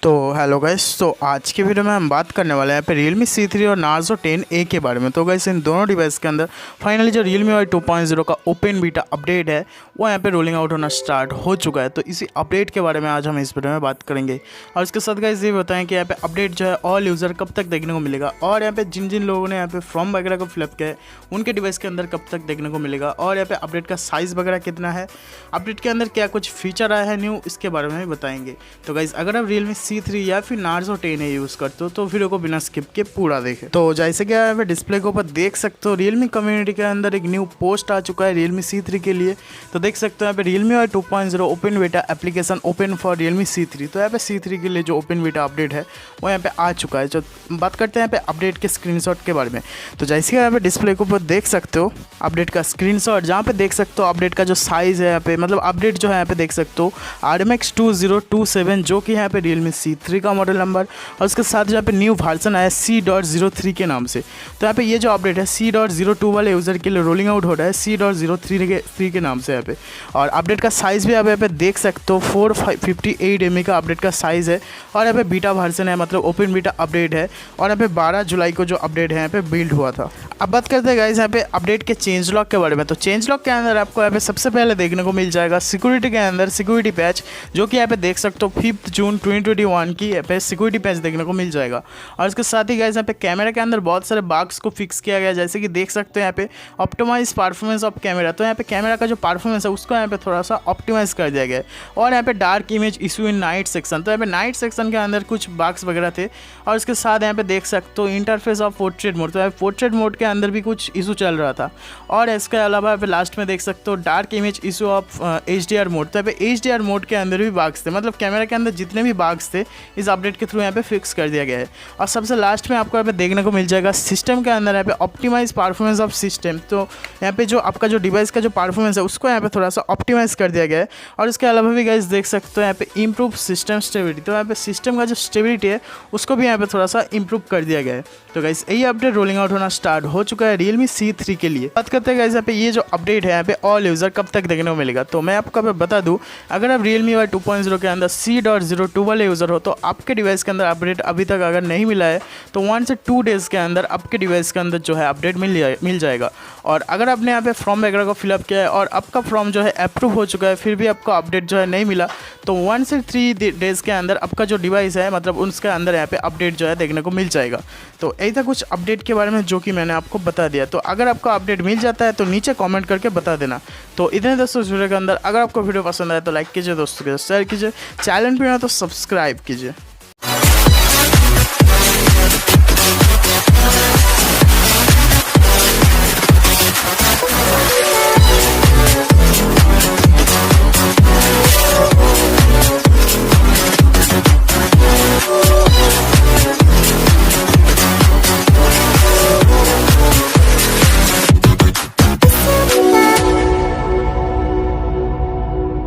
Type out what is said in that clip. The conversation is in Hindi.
तो हेलो गाइस, तो आज के वीडियो में हम बात करने वाले हैं यहाँ पे Realme C3 और narzo 10A के बारे में। तो गाइस इन दोनों डिवाइस के अंदर फाइनली जो Realme Y 2.0 का ओपन बीटा अपडेट है वो यहाँ पे रोलिंग आउट होना स्टार्ट हो चुका है। तो इसी अपडेट के बारे में आज हम इस वीडियो में बात करेंगे और इसके साथ गाइस ये बताएं कि यहाँ पे अपडेट जो है ऑल यूज़र कब तक देखने को मिलेगा और यहाँ पे जिन जिन लोगों ने यहाँ पे फॉर्म वगैरह को फिलअप किया है उनके डिवाइस के अंदर कब तक देखने को मिलेगा और यहाँ पे अपडेट का साइज़ वगैरह कितना है, अपडेट के अंदर क्या कुछ फीचर आया है न्यू, इसके बारे में भी बताएंगे। तो गाइस अगर आप Realme C3 या फिर narzo 10A यूज़ करते हो तो वीडियो को बिना स्किप के पूरा देखें। तो जैसे कि यहाँ पे डिस्प्ले के ऊपर देख सकते हो Realme कम्युनिटी के अंदर एक न्यू पोस्ट आ चुका है Realme C3 के लिए। तो देख सकते हो यहाँ पे Realme Y 2.0 open beta application open for Realme C3। तो यहाँ पे C3 के लिए जो ओपन बीटा अपडेट है वो यहाँ पे आ चुका है। जो बात करते हैं यहाँ पे अपडेट के स्क्रीनशॉट के बारे में, तो जैसे कि यहाँ पे डिस्प्ले के ऊपर देख सकते हो अपडेट का स्क्रीनशॉट, जहाँ पे देख सकते हो अपडेट का जो साइज़ है यहाँ पे, मतलब अपडेट जो है यहाँ पे देख सकते हो RMX 2027 जो कि यहाँ पे Realme C3 का मॉडल नंबर और उसके साथ यहाँ पे न्यू वर्जन आया C.03 के नाम से। तो यहाँ पे ये जो अपडेट है C.02 वाले यूज़र के लिए रोलिंग आउट हो रहा है C.03 के नाम से यहाँ पे। और अपडेट का साइज़ भी आप यहाँ पे देख सकते हो 458 MB का अपडेट का साइज़ है और यहाँ पे बीटा वर्जन है, मतलब ओपन बीटा अपडेट है और यहाँ पे 12 जुलाई को जो अपडेट है यहाँ पे बिल्ड हुआ था। अब बात करते हैं गाइस यहाँ पे अपडेट के चेंज लॉक के बारे में। तो चेंज लॉक के अंदर आपको यहाँ पे सबसे पहले देखने को मिल जाएगा सिक्योरिटी के अंदर सिक्योरिटी पैच, जो कि यहाँ पे देख सकते हो 5 जून 2021 की यहाँ पे सिक्योरिटी पैच देखने को मिल जाएगा। और इसके साथ ही गाइस यहाँ पे कैमरा के अंदर बहुत सारे बग्स को फिक्स किया गया है, जैसे कि देख सकते हो यहाँ पे ऑप्टिमाइज परफॉर्मेंस ऑफ कैमरा। तो यहाँ पे कैमरा का जो परफॉर्मेंस है उसको यहाँ पे थोड़ा सा ऑप्टिमाइज कर दिया गया है। और यहाँ पे dark image issue in night section, तो यहाँ पे नाइट सेक्शन के अंदर कुछ बग्स वगैरह थे। और इसके साथ यहाँ पे देख सकते हो इंटरफेस ऑफ पोर्ट्रेट मोड, तो यहाँ पोर्ट्रेट मोड के अंदर भी कुछ इशू चल रहा था। और इसके अलावा यहाँ पे लास्ट में देख सकते हो dark image issue of HDR mode, तो यहाँ पे HDR मोड के अंदर भी बग्स थे, मतलब कैमरा के अंदर जितने भी बग्स थे इस अपडेट के थ्रू यहाँ पे फिक्स कर दिया गया है। और सबसे लास्ट में आपको यहाँ पे देखने को मिल जाएगा सिस्टम के अंदर यहाँ पे ऑप्टिमाइज परफॉर्मेंस ऑफ सिस्टम। तो यहाँ पे जो आपका जो डिवाइस का जो परफॉर्मेंस है उसको यहाँ पे थोड़ा सा ऑप्टिमाइज कर दिया गया है। और इसके अलावा भी गाइस देख सकते हो यहाँ पे इम्प्रूव सिस्टम स्टेबिलिटी, तो यहाँ पे सिस्टम का जो स्टेबिलिटी है उसको भी यहाँ पे थोड़ा सा इम्प्रूव कर दिया गया है। तो गाइस यही अपडेट रोलिंग आउट होना स्टार्ट हो चुका है Realme C3 के लिए। बात करते हैं गाइस यहाँ पे ये जो अपडेट है यहाँ पे ऑल यूज़र कब तक देखने को मिलेगा। तो मैं आपको यहाँ पे बता दूँ, अगर आप Realme Y 2.0 के अंदर C.02 वाले यूज़र हो तो आपके डिवाइस के अंदर अपडेट अभी तक अगर नहीं मिला है तो 1 से 2 डेज़ के अंदर आपके डिवाइस के अंदर जो है अपडेट मिल जाएगा। और अगर आपने यहाँ पे फॉर्म वगैरह को फिलअप किया है और आपका फॉर्म जो है अप्रूव हो चुका है फिर भी आपको अपडेट जो है नहीं मिला तो 1 से 3 डेज़ के अंदर आपका जो डिवाइस है मतलब उसके अंदर यहाँ पे अपडेट जो है देखने को मिल जाएगा। तो यही था कुछ अपडेट के बारे में जो कि मैंने आपको बता दिया। तो अगर आपको अपडेट मिल जाता है तो नीचे कमेंट करके बता देना। तो इतने दोस्तों इस वीडियो के अंदर, अगर आपको वीडियो पसंद आए तो लाइक कीजिए, दोस्तों के साथ शेयर कीजिए, चैनल पर ना तो सब्सक्राइब कीजिए।